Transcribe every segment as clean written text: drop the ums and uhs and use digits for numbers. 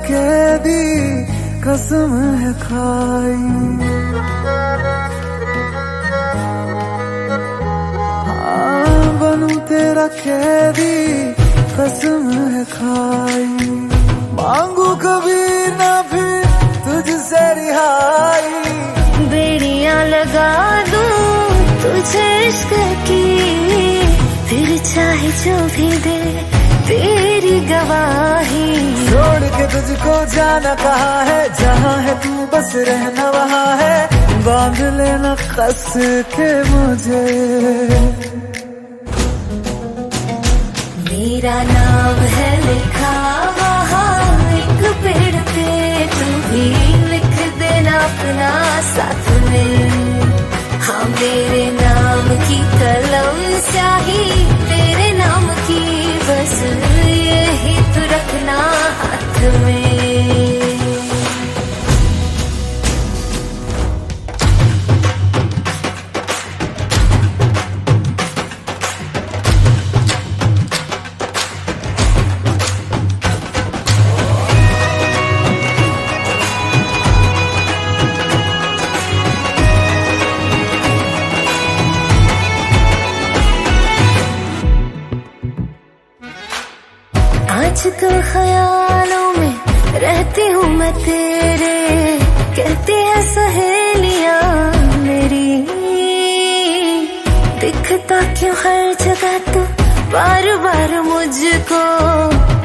कैदी कसम है खाई। हाँ बनूं तेरा कैदी कसम है खाई। मांगू कभी ना फिर तुझसे रिहाई। बेड़ियां लगा दूं तुझे इश्क की, फिर चाहे जो भी दे तेरी गवाही। छोड़ के तुझको जाना कहाँ है, जहाँ है तू बस रहना वहाँ है। बांध लेना कस के मुझे। मेरा नाम है लिखा वहाँ एक पेड़ पे, तू भी लिख देना अपना साथ में। हाँ मेरे नाम की कलम स्याही तेरे नाम की, बस यही तो रखना हाथ में। आजकल ख्यालों में रहती हूँ मैं तेरे, कहती है सहेलियां मेरी। दिखता क्यों हर जगह तू बार बार मुझको,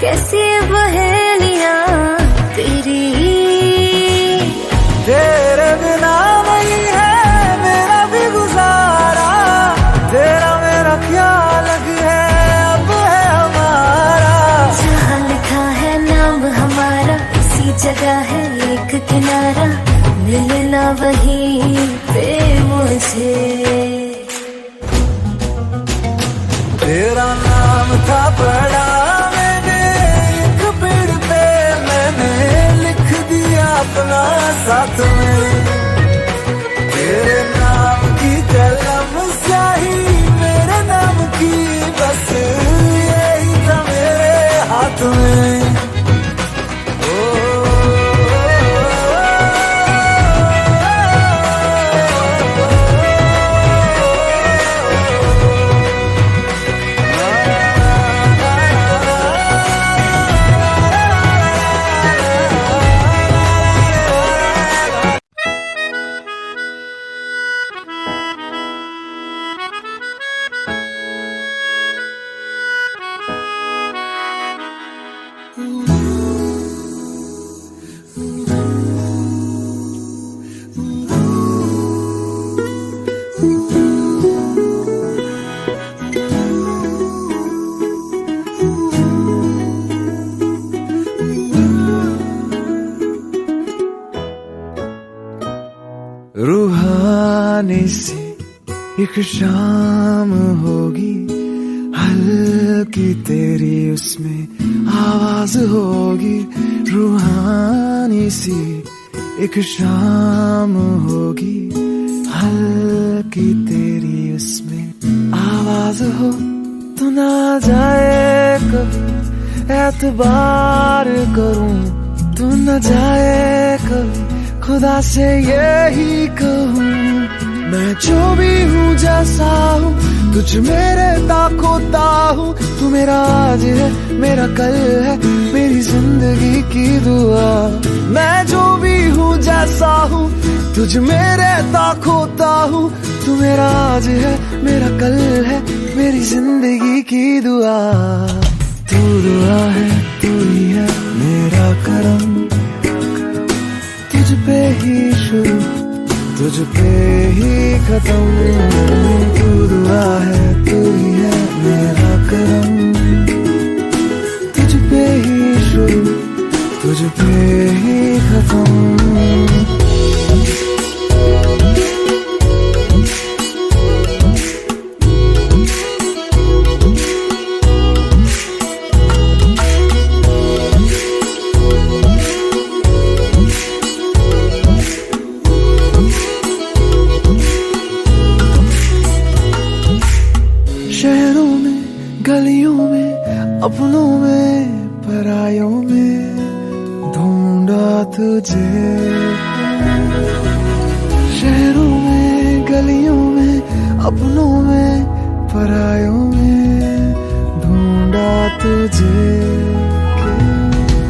कैसी पहेलियां तेरी। तेरे बिना नहीं है मेरा भी गुजारा, तेरा मेरा क्या लग है अब है हमारा। जहाँ लिखा है नाम हमारा इसी जगह है एक किनारा, मिलना वहीं पे मुझे। तेरा नाम था पढ़ा मैंने एक पेड़ पे, मैंने लिख दिया अपना साथ में। तेरे नाम की कलम स्याही मेरे नाम की, बस यही था मेरे हाथ में। रूहानी सी एक शाम होगी, हल्की तेरी उसमें आवाज होगी। रूहानी सी एक शाम होगी, हल्की तेरी उसमें आवाज हो। तो ना जाए कभी एतबार करूं, तू न जाए कभी खुदा से यही कहूँ। मैं जो भी हूँ जैसा हूँ तुझ मेरे खोता हूँ। तू मेरा आज है मेरा कल है मेरी जिंदगी की दुआ। मैं जो भी हूँ जैसा हूँ तुझ मेरे खोता हूँ। तू मेरा आज है मेरा कल है मेरी जिंदगी की दुआ। तू दुआ है तू ही है मेरा करम, तुझ पे ही शुरू तुझ पे ही खत्म। तू दुआ है तू ही है मेरा करम, तुझ पे ही शुरू तुझ पे ही खत्म। शहरों में गलियों में अपनों में परायों में तुझे, शहरों में गलियों में अपनों में परायों में ढूंढा तुझे।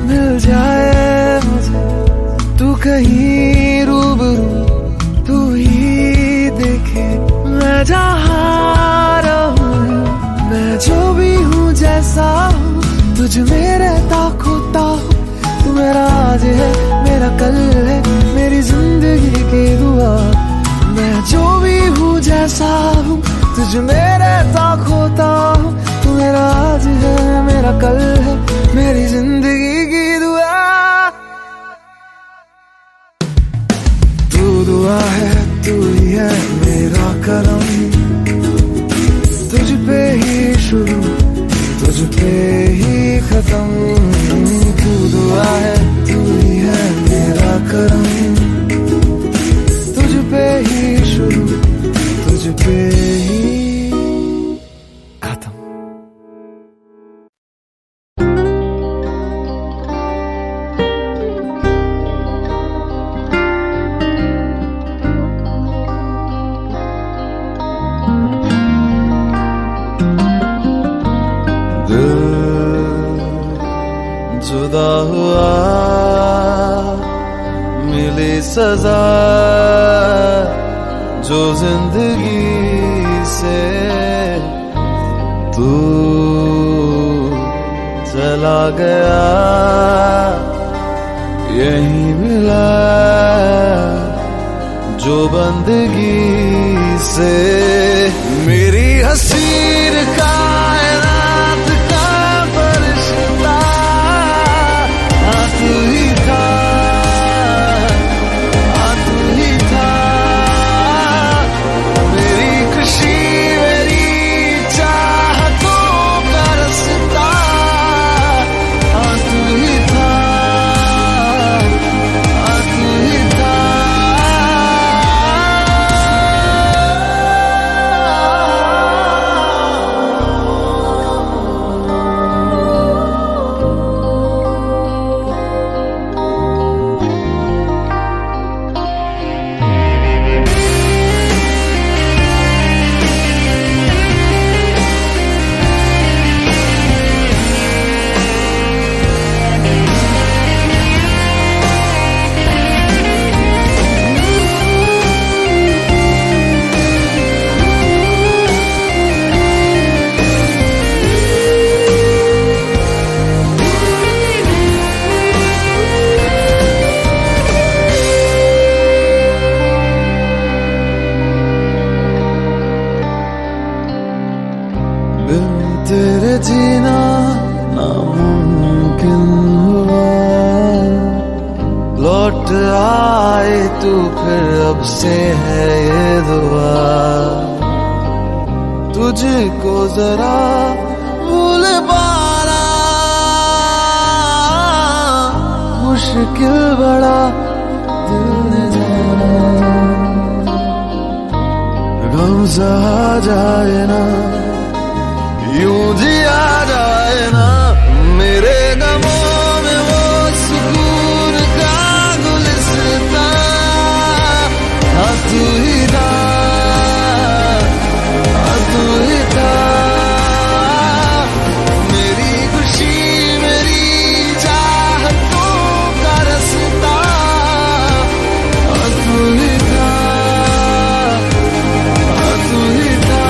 मिल जाए मुझे तू कहीं रूबरू, तू ही देखे मैं जहाँ रहूं, मैं जो भी हूँ जैसा हूँ तुझ में रहता खोता हूँ। तू मेरा आज है मेरा कल है मेरी जिंदगी की दुआ, मैं जो भी हूँ जैसा हूँ तुझ में रहता खोता हूँ। तू मेरा आज है मेरा कल है मेरी जिंदगी की दुआ। तू दुआ है तू ही है मेरा करम, तुझ पे ही शुरू तुझ पे ही खत्म। तू दुआ है तू ही है मेरा करम, तुझ पे ही शुरू तुझ पे ही खत्म। जुदा हुआ मिली सजा जो जिंदगी से, तू चला गया यही मिला जो बंदगी से। मेरी हसीन कायनात का फरिश्ता तू ही था, तू ही था। मेरी खुशी मेरी चाहतों का रास्ता तू ही था, तू ही था। तेरे जीना नामुमकिन हुआ, लौट आए तू फिर अब से है ये दुआ। तुझको जरा भूल पाना मुश्किल बड़ा दिल ने जाना, गम सहा जाए ना यूं जिया जाए ना। मेरे गमों में वो सुकून का गुलिस्ता तू ही था, तू ही था। मेरी खुशी मेरी चाहतों का रास्ता तू ही था, तू ही था।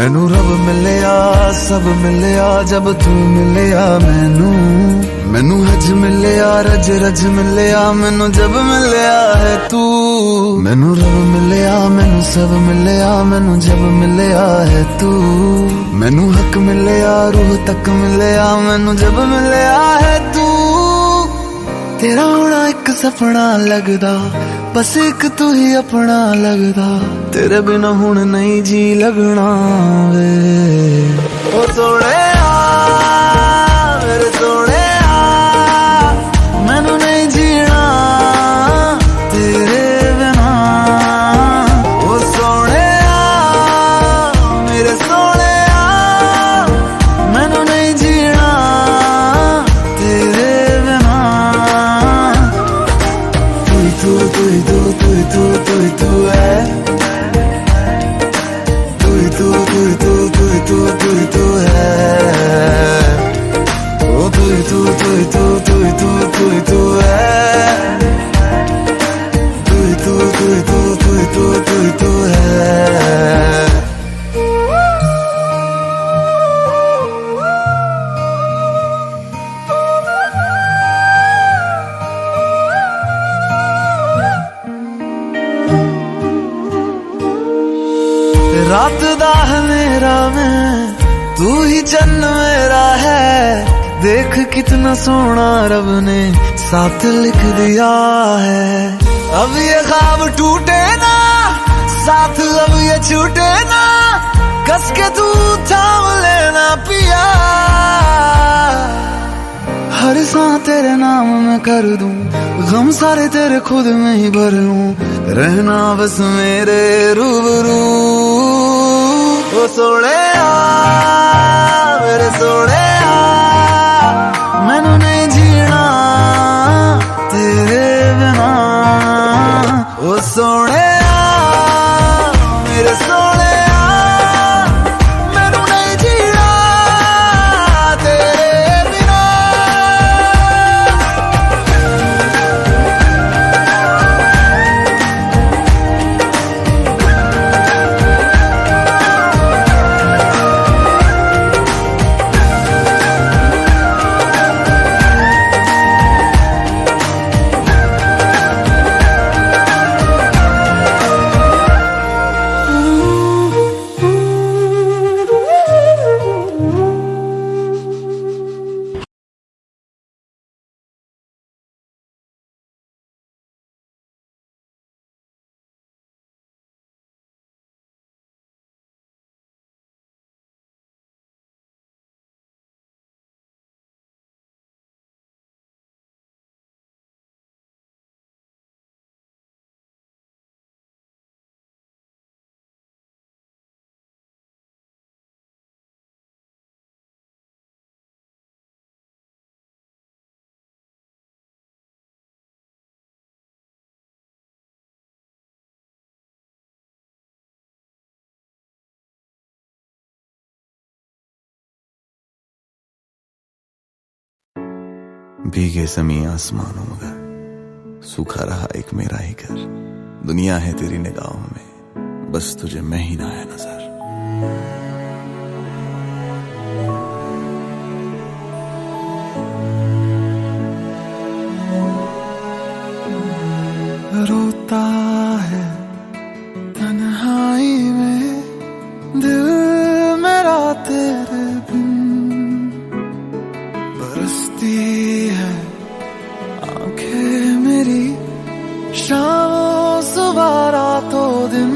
मैनू रब मिलिया सब मिलिया जब तू मिलिया मैनू हज मिलिया रज रज मिलिया मैनू जब मिलिया है तू। मैनू रब मिलिया मैनू सब मिलिया मैनू जब मिलिया है तू। मैनू हक मिलिया रूह तक मिलिया मैनू जब मिलिया है तू। तेरा होना एक सपना लगदा बस एक तू ही अपना लगदा। तेरे बिना हुण नहीं जी लगना वे ओ सोहणिया मेरे सोहणिया मैनू नहीं जीना तेरे बिना। ओ सोहणिया मेरे सोहणिया मैनू नहीं जीना तेरे बिना। तू है तू है ओ तू है तू है। रात दा हनेरा में तू ही चन्न मेरा है। देख कितना सोना रब ने साथ लिख दिया है। अब ये ख्वाब टूटे ना साथ अब ये छूटे ना। कस के तू थाम लेना पिया। हर सांस तेरे नाम में कर दूं गम सारे तेरे खुद में ही भर लूं। रहना बस मेरे रूबरू ओ सोहणिया मेरे सोहणिया मैनू नहीं जीना तेरे बिना। ओ सोहणिया मेरे सोहणिया मैनू नहीं जीना तेरे बिना। भीगे समी आसमानों मगर सूखा रहा एक मेरा ही घर। दुनिया है तेरी निगाहों में बस तुझे मैं ही ना आया नजर। रोता है तन्हाई में दिल मेरा तेरे बिन। बरसती है आंखें मेरी शामों सुबह रातों दिन।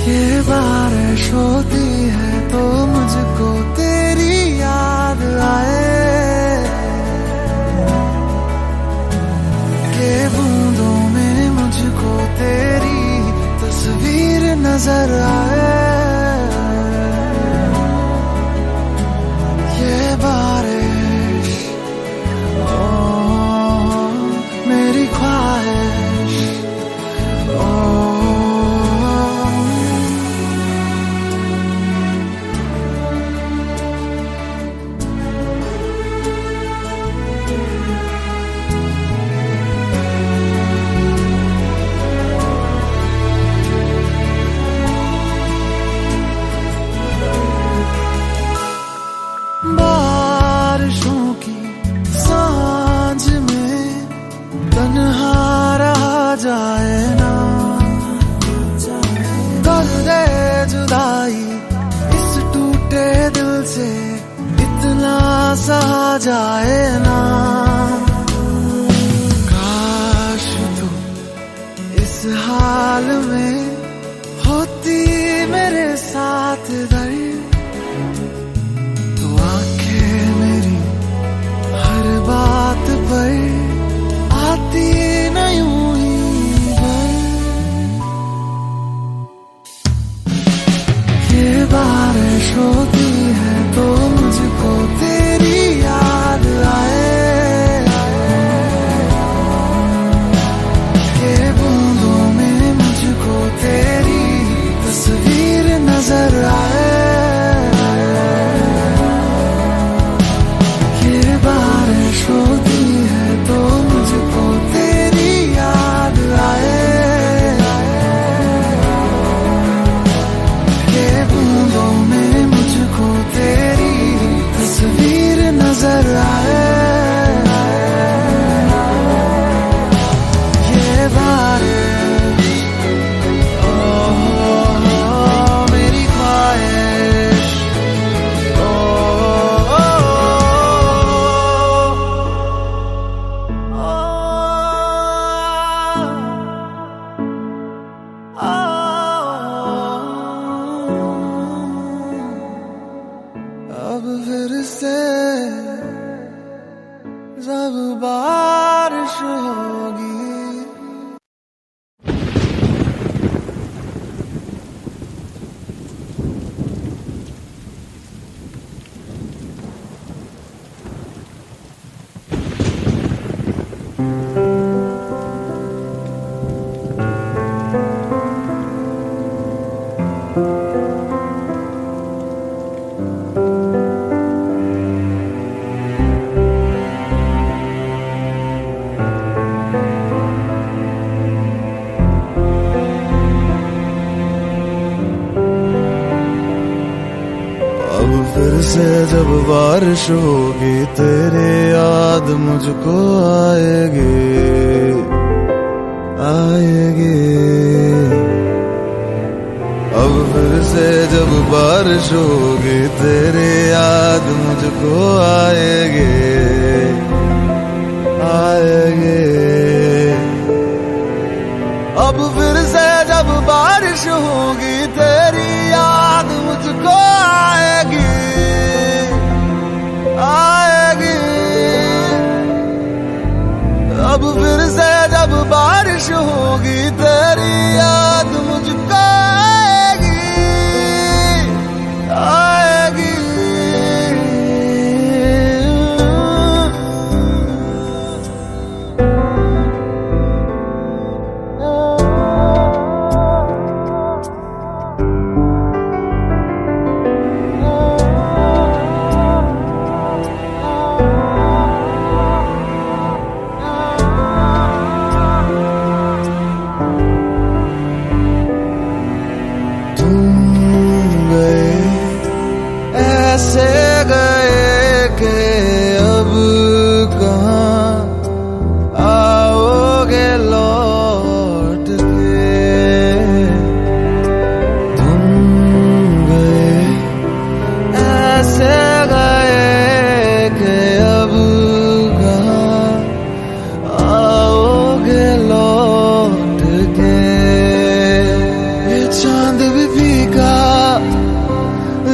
ये बारिश होती है तो मुझको तेरी याद आए। के बूंदों में मुझको तेरी तस्वीर नजर आए। ये बारिश ओ मेरी ख्वाहिश ओ। तन्हा रहा जाए ना, दर्द जुदाई इस टूटे दिल से इतना सहा जाए ना। काश तू इस हाल में होती मेरे साथ दर्द, तो आंखें मेरी हर बात पर आती न यूं ही बर। ये बारिश होती है तो मुझको तेरी याद आए, ये बूंदों में मुझको तेरी तस्वीर नजर आए। ये बारिश होती है तो मुझको तेरी याद आए, ये बूंदों में मुझको तेरी तस्वीर नजर आए। ये बारिश मेरी ख्वाहिश, अब फिर से जब बारिश होगी। अब फिर से जब बारिश होगी तेरे याद मुझको आएगी, आएगी। अब फिर से जब बारिश होगी तेरे याद मुझको आएगी, आएगी। अब फिर से जब बारिश होगी तेरी याद मुझको आएगी, आएगी। अब फिर से जब बारिश होगी तेरी याद मुझको आएगी, आएगी। ऐसे गए कि अब कहाँ आओगे लौट के। तुम गए ऐसे गए कि अब कहाँ आओगे लौट के। ये चांद भी फीका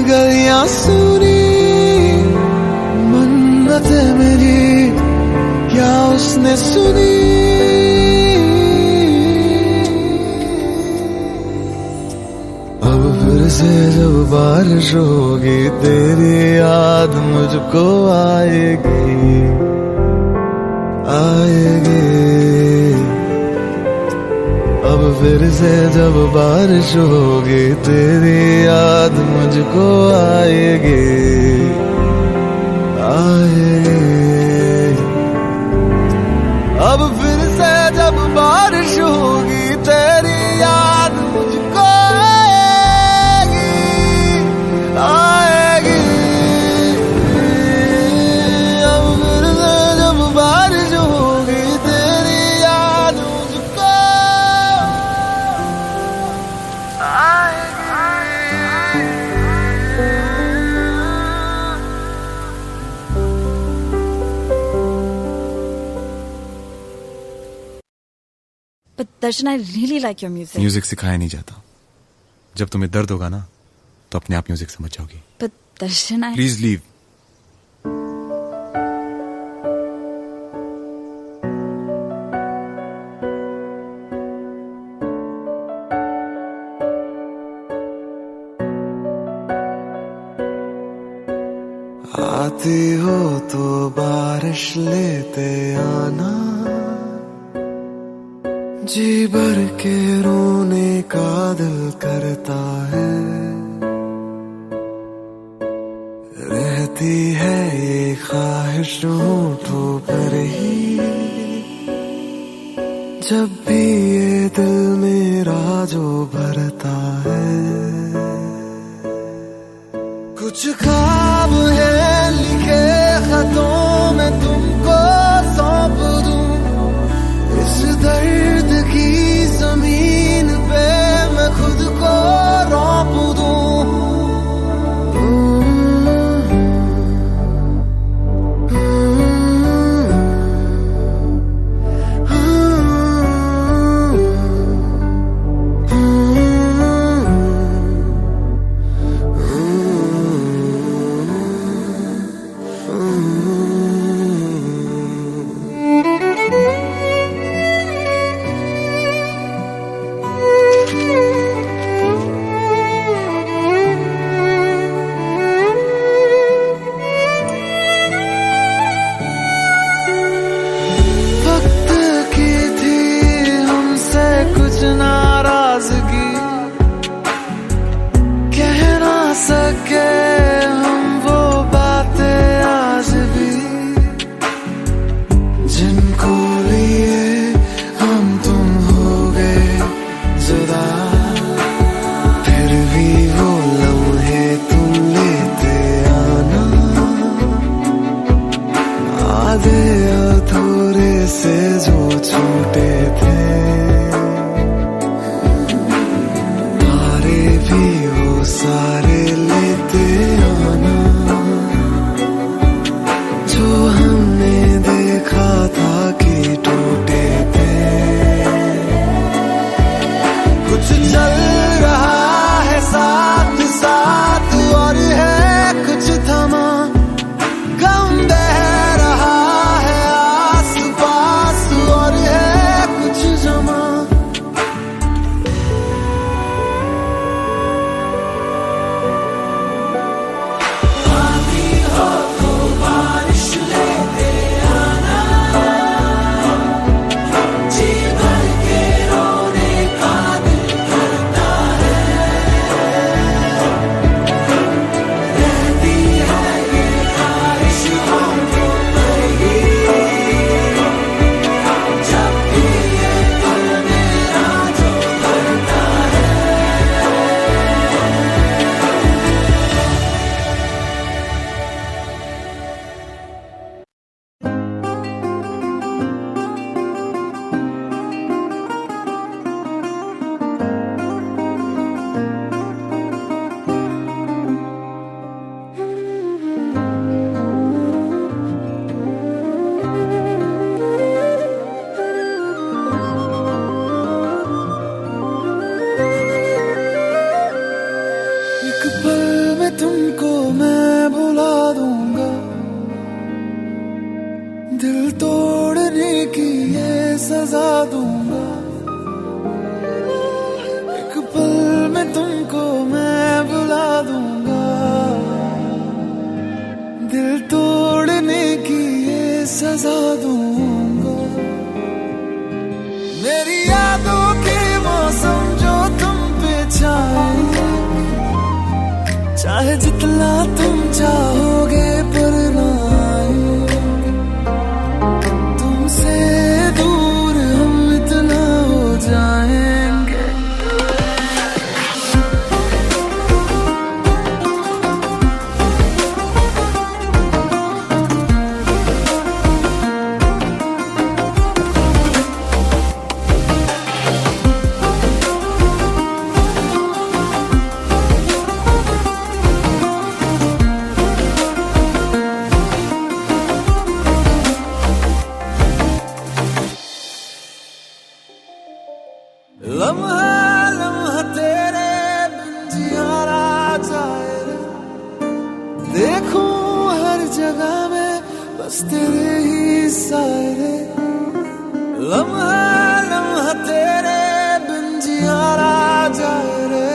गलियां सुनी, मन्नतें मेरी क्या उसने सुनी। अब फिर से जब बारिश होगी तेरी याद मुझको आएगी, आएगी। अब फिर से जब बारिश होगी तेरी याद मुझको आएगी, आएगी। अब फिर से जब बारिश होगी तेरी याद मुझको आएगी, आएगी। अब फिर से जब बारिश होगी तेरी याद But Darshan, I really like your music. Music सिखाया नहीं जाता. जब तुम्हें दर्द होगा ना तो अपने आप म्यूजिक समझ जाओगी. But Darshan, I... please leave. आती हो तो बारिश लेते आना, जी भर के रोने का दिल करता है. रहती है ये ख्वाहिश होठों पर ही, जब भी ये दिल मेरा जो भरता है. कुछ ख्वाब है लिखे खतों में तुमको सौंप दूं, इस दर्द की जमीन पे मैं खुद को रौंप दूं. नाराजगी कह ना सके हम वो बातें आज भी, जिनको लिए हम तुम हो गए जुदा. फिर भी वो लम्हे तुम लेते आना, आधे अधूरे से जो छूटे थे. सारे लेते आना, जो हमने देखा था कि टूटे थे. कुछ चल रहा है साथ साथ और है कुछ थमा, गम बह रहा है आस पास और है कुछ जमा. तुमको मैं भुला दूंगा, दिल तोड़ने की ये सजा दूंगा. एक पल में तुमको मैं भुला दूंगा, दिल तोड़ने की ये सजा दूंगा. मेरी यादों के मौसम जो तुम पे छाए, चाहे जितना तुम चाहोगे पर ना आए. तुमसे दूर हम इतना हो जाएंगे. लम्हा लम्हा तेरे बिन जियारा जाए रे, देखूं हर जगह में बस तेरे ही साए रे। लम्हा लम्हा तेरे बिन जियारा जाए रे,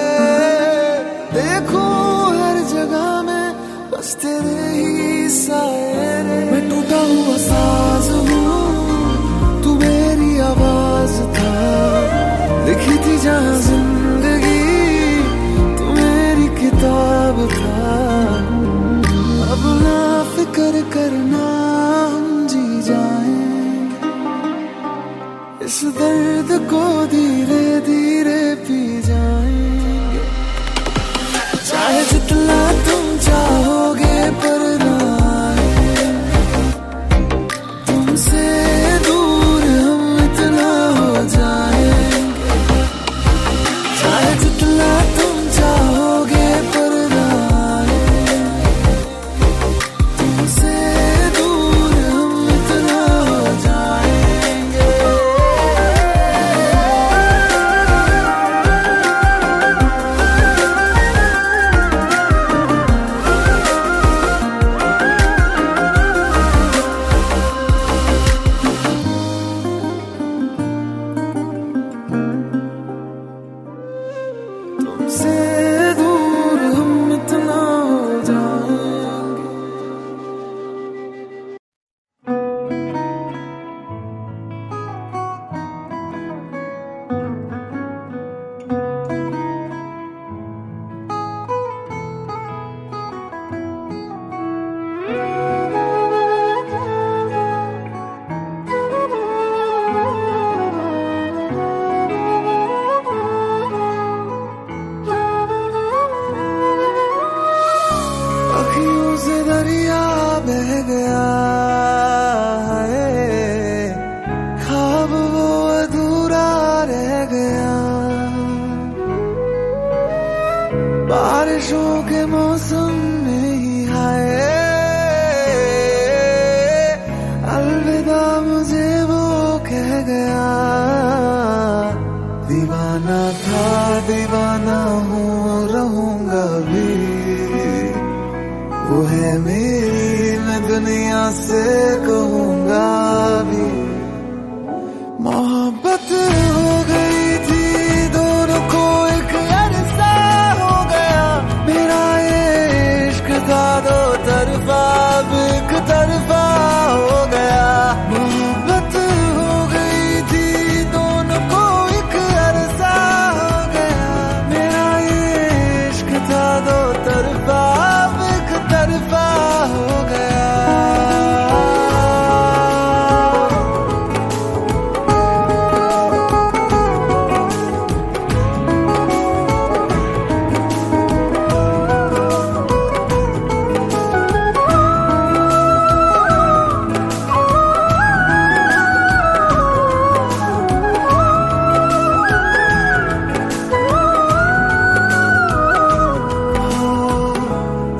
देखूं हर जगह में बस तेरे ही साए रे। मैं टूटा हुआ साज हूँ, तू मेरी आवाज था, लिखी थी जहाँ जिंदगी तू मेरी किताब था। अब ना फिक्र करना, हम जी जाएं इस दर्द को धीरे धीरे पी जाएंगे। चाहे जितना तुम चाहोगे पर ना आएंगे, तुमसे दूर हम इतना हो जाएंगे। चाहे जितना तुम चाहोगे पर ना आएंगे, तुमसे दूर हम इतना हो जाएंगे। तुमसे दूर हम इतना हो जाएंगे। अखियों से दरिया बह गया है, ख्वाब वो अधूरा रह गया। बारिशों के मौसम में ही आए, अलविदा मुझे वो कह गया। दीवाना था दीवाना हूँ रहूंगा भी, वो है मेरी मैं दुनिया से कहूँगा भी। मोहब्बत हो गई थी दोनों को, एक अरसा हो गया। मेरा ये इश्क था दो तरफा, अब एक तरफा हो गया। मोहब्बत हो गई थी दोनों को, एक अरसा हो गया। मेरा ये इश्क था दो तरफा, अब एक तरफा हो गया।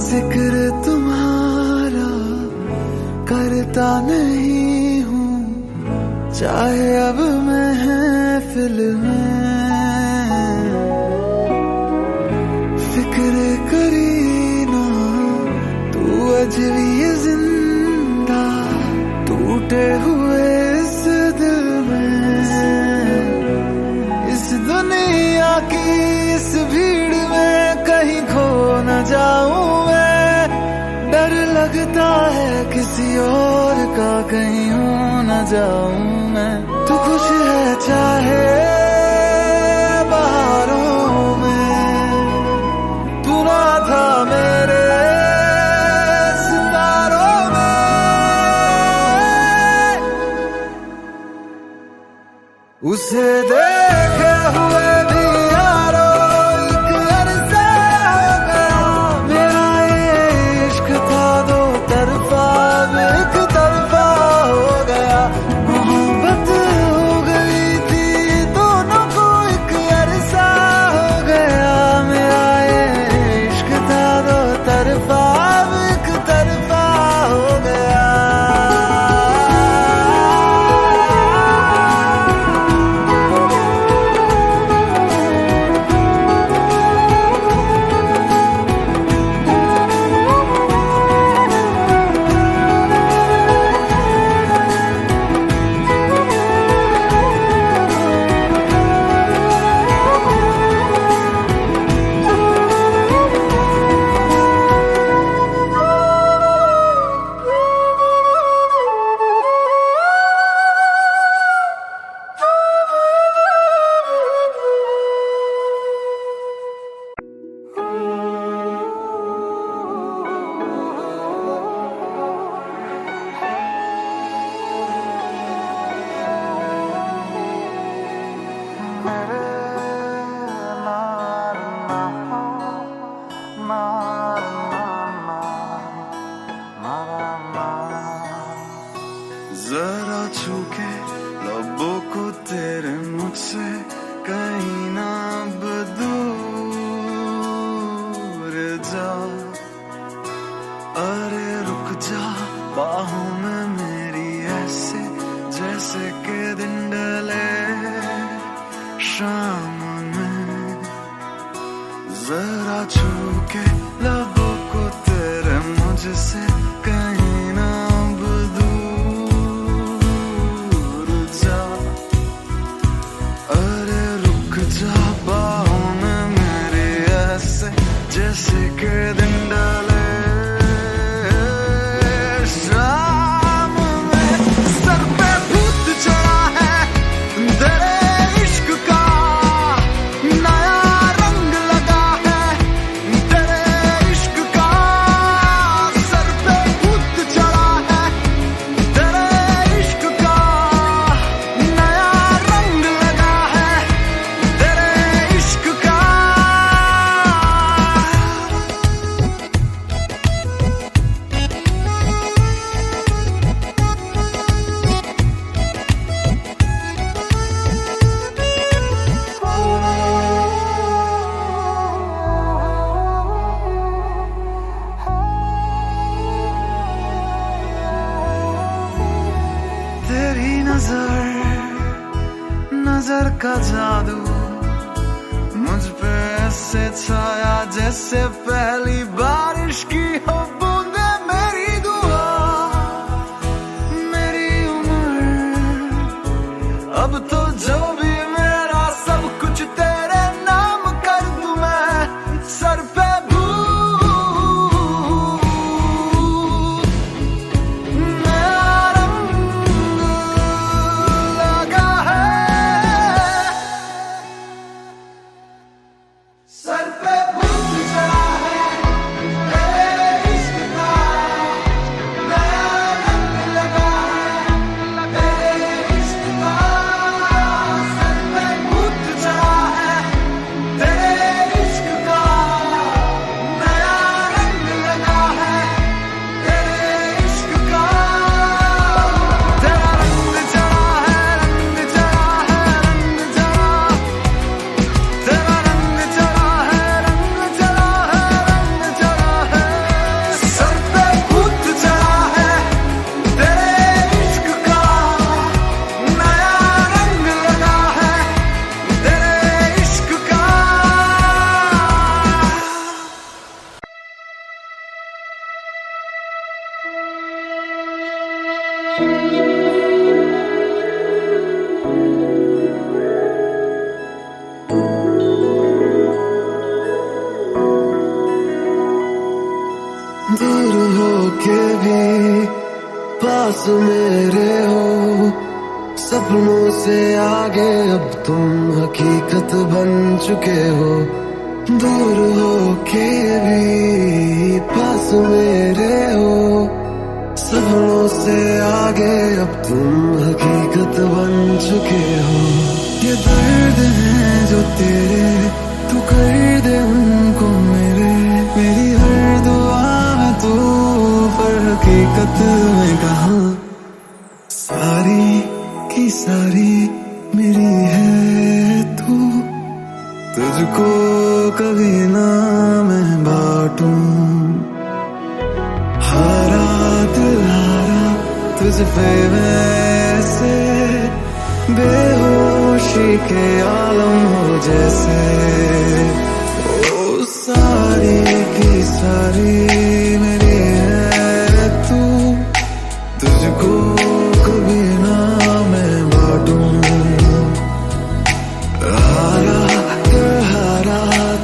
जिक्र तुम्हारा करता नहीं हूँ, चाहे अब महफिल में। फिक्र करी ना तू अजली जिंदा, टूटे हुए इस दिल में। इस दुनिया की इस भीड़ में कहीं खो न जाऊं मैं, डर लगता है किसी और का कहीं हो न जाऊं मैं। तू खुश है चाहे बहारों में, तू ना था मेरे सितारों में। उसे देखे हुए भी यारो एक अरसा हो गया। मेरा ये इश्क था दो तरफा, अब एक तरफा हो गया। मोहब्बत हो गई थी दोनों को, एक अरसा हो गया। मेरा ये इश्क था दो तरफा, अब एक तरफा हो गया। मेरे नार ना हो, नार ना ना जरा छू के लबों को तेरे मुझसे कहीं ना अब दूर जा, अरे रुक जा बाहों में मेरी ऐसे जैसे के दिन ढले शाम में, जरा छू के लबों को तेरे मुझसे कहीं ना अब दूर जा, अरे रुक जा बाहों में मेरे ऐसे जैसे के दिन डाले शाम में, सर पे भूत चढ़ा है तेरे इश्क का, नया रंग लगा है तेरे इश्क का, सर पे भूत चढ़ा है तेरे इश्क का, नया रंग लगा है तेरे इश्क का। तेरी नजर का जादू मुझ पे ऐसे छाया जैसे पहली बारिश की हो बूंदे, मेरी दुआ मेरी उम्र अब तो जो भी मेरा सब कुछ तेरे नाम कर दूं मैं, सर पे सर पे भूत चढ़ा है तेरे इश्क का, नया रंग लगा है तेरे इश्क का, सर पे भूत चढ़ा है तेरे इश्क का, नया रंग लगा है तेरे इश्क का, तेरा रंग चढ़ा है, रंग चढ़ा है, रंग चढ़ा, तेरा रंग चढ़ा है, रंग चढ़ा है, रंग चढ़ा है, सर पे भूत चढ़ा है तेरे इश्क का, नया रंग लगा है तेरे इश्क का। दूर हो के भी पास मेरे हो, सपनों से आगे अब तुम हकीकत बन चुके हो, दूर हो के भी पास मेरे हो, सपनों से आगे अब तुम हकीकत बन चुके हो, ये दर्द है जो तेरे तू कर दे उनको मेरे, मेरी हर दुआ में तू पर हकीकत में कहा, सारी की सारी मेरी है तू, तुझको कभी ना मैं बांटूं, हारा दिल हारा तुझ पे वैसे, बेहोशी के आलम हो जैसे, ओ सारी की सारी मेरी है तू, तुझको कभी ना मैं बांटूं, हारा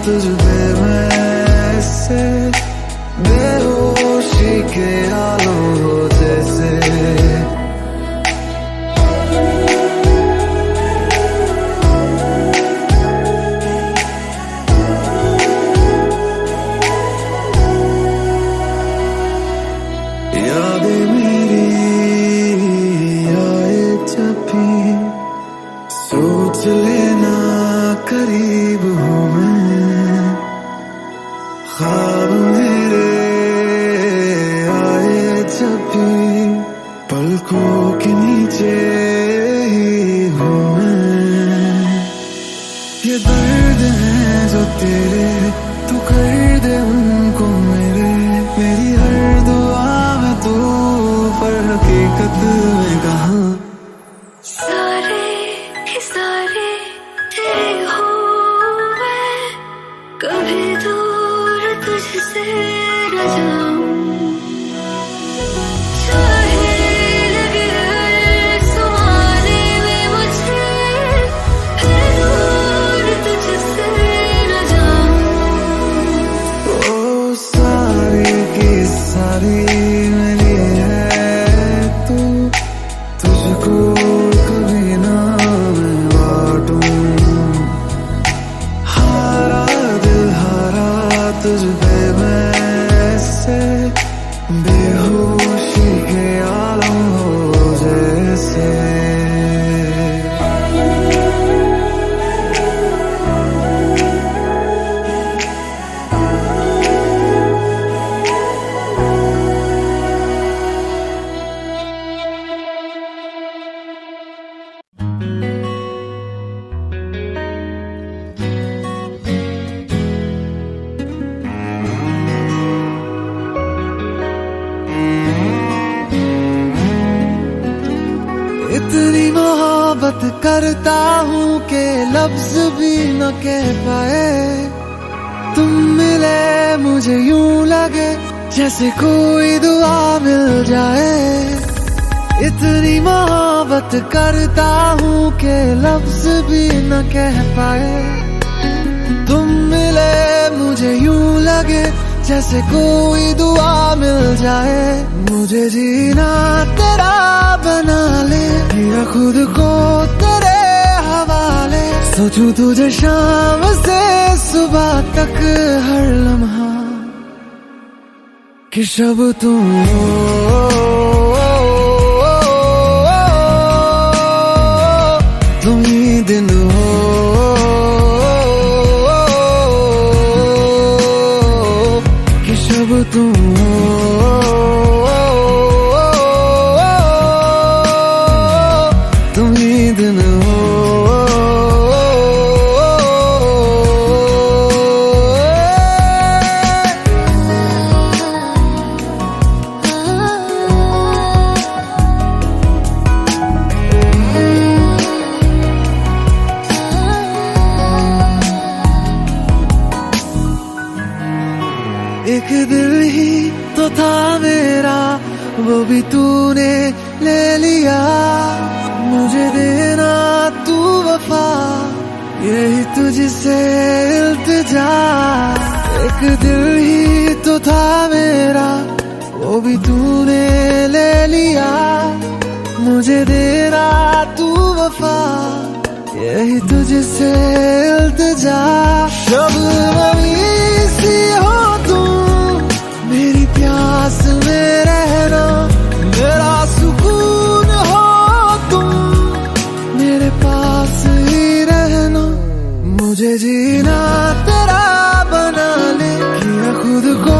तुझ पे वैसे, बेहोशी के आलम हो जैसे, यादें मेरी आए जब भी सोच लेना करीब हूँ मैं, ख्वाब मेरे आए जब भी पलकों के नीचे ही हूँ मैं। ये दर्द है जो तेरे, तू कर दे उनको मेरे, मेरी हर दुआ में तू, पर हकीकत में कहाँ। सारे के सारे तेरे हो मैं, कभी दूर तुझसे न जाऊं, चाहे लगे हर सुहाने में मुझे, फिर दूर तुझसे न जाऊं। ओ सारी की सारी मेरी है तू, तुझको कभी ना मैं बांटूं, हारा दिल हारा तुझ पे वैसे, बेहोशी के आलम हो जैसे। इतनी मोहब्बत करता हूँ कि लफ्ज भी न कह पाए, तुम मिले मुझे यूं लगे जैसे कोई दुआ मिल जाए। इतनी मोहब्बत करता हूँ कि लफ्ज भी न कह पाए, तुम मिले मुझे यूं लगे जैसे कोई दुआ मिल जाए। मुझे जीना तेरा बना ले, किया खुद को तेरे हवाले, सोचूं तुझे शाम से सुबह तक हर लम्हा, कि शब तुम तुम ही दिन हो, कि शब तुम तुम ही दिन हो। एक दिल ही तो था मेरा, वो भी तूने ले लिया, मुझे देना तू वफा, यही तुझसे इल्तिजा। एक दिल ही तो था मेरा, वो भी तूने ले लिया, मुझे देना तू वफा, यही तुझसे इल्तिजा। शब सी हो तुम, मेरी प्यास में रहना, मेरा सुकून हो तुम, मेरे पास ही रहना। मुझे जीना तेरा बना ले, किया खुद को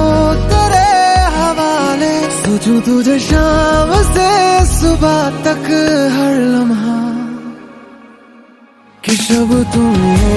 तेरे हवाले, सोचूं तुझे शाम से सुबह तक हर लम्हा, कि शब तुम हो।